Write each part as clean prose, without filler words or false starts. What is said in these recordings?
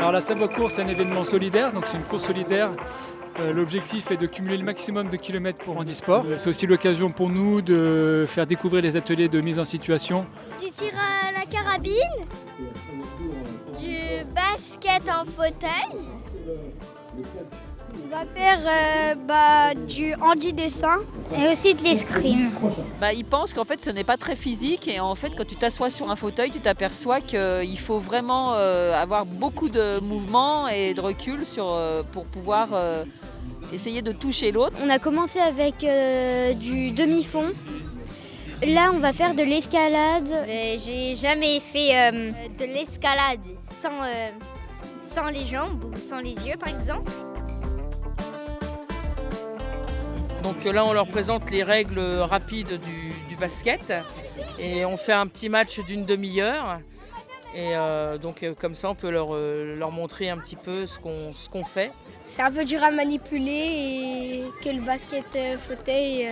Alors la Savoie Course, c'est un événement solidaire, donc c'est une course solidaire. L'objectif est de cumuler le maximum de kilomètres pour handisport. C'est aussi l'occasion pour nous de faire découvrir les ateliers de mise en situation. Du tir à la carabine, du basket en fauteuil. On va faire du handi-dessin. Et aussi de l'escrime. Ils pensent qu'en fait ce n'est pas très physique et en fait quand tu t'assois sur un fauteuil tu t'aperçois qu'il faut vraiment avoir beaucoup de mouvement et de recul pour pouvoir essayer de toucher l'autre. On a commencé avec du demi-fond. Là, on va faire de l'escalade. J'ai jamais fait de l'escalade sans les jambes ou sans les yeux, par exemple. Donc là, on leur présente les règles rapides du basket et on fait un petit match d'une demi-heure. Et donc comme ça, on peut leur montrer un petit peu ce qu'on fait. C'est un peu dur à manipuler et que le basket fauteuil,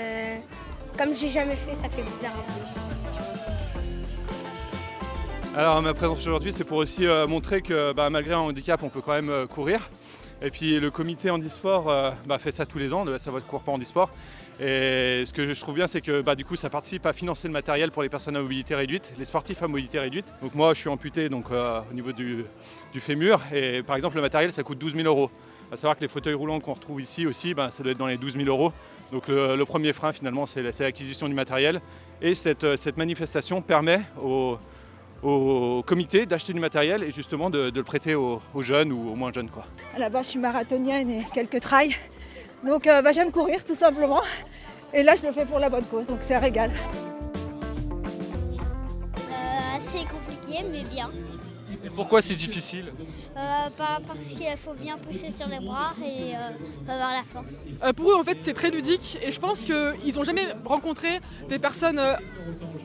comme j'ai jamais fait, ça fait bizarre un peu. Alors ma présence aujourd'hui, c'est pour aussi montrer que malgré un handicap, on peut quand même courir. Et puis le comité handisport fait ça tous les ans, le Savoie Course handisport. Et ce que je trouve bien, c'est que du coup, ça participe à financer le matériel pour les personnes à mobilité réduite, les sportifs à mobilité réduite. Donc moi, je suis amputé au niveau du fémur. Et par exemple, le matériel, ça coûte 12 000 €. À savoir que les fauteuils roulants qu'on retrouve ici aussi, ça doit être dans les 12 000 €. Donc le premier frein, finalement, c'est l'acquisition du matériel. Et cette manifestation permet au comité d'acheter du matériel et justement de le prêter aux jeunes ou aux moins jeunes. À la base, je suis marathonienne et quelques trails. Donc j'aime courir tout simplement. Et là, je le fais pour la bonne cause, donc c'est un régal. Assez compliqué, mais bien. Et pourquoi c'est difficile ? Parce qu'il faut bien pousser sur les bras et avoir la force. Pour eux, en fait, c'est très ludique et je pense qu'ils n'ont jamais rencontré des personnes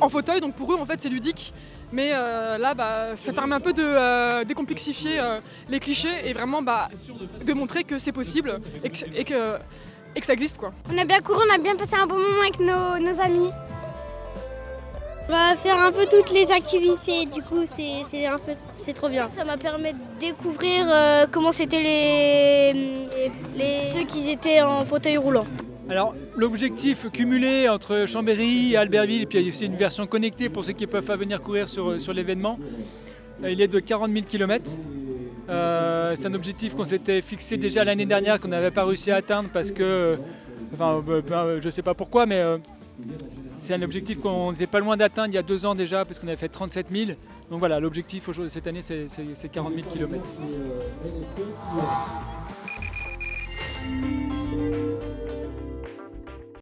en fauteuil, donc pour eux, en fait, c'est ludique. Mais là, ça permet un peu de décomplexifier les clichés et vraiment de montrer que c'est possible et que ça existe, quoi. On a bien couru, on a bien passé un bon moment avec nos amis. On va faire un peu toutes les activités, du coup c'est trop bien. Ça m'a permis de découvrir comment c'était ceux qui étaient en fauteuil roulant. Alors l'objectif cumulé entre Chambéry et Albertville, et puis il y a aussi une version connectée pour ceux qui ne peuvent pas venir courir sur l'événement, il est de 40 000 km. C'est un objectif qu'on s'était fixé déjà l'année dernière, qu'on n'avait pas réussi à atteindre parce que, je ne sais pas pourquoi, mais c'est un objectif qu'on n'était pas loin d'atteindre il y a 2 ans déjà, parce qu'on avait fait 37 000. Donc voilà, l'objectif cette année, c'est 40 000 km.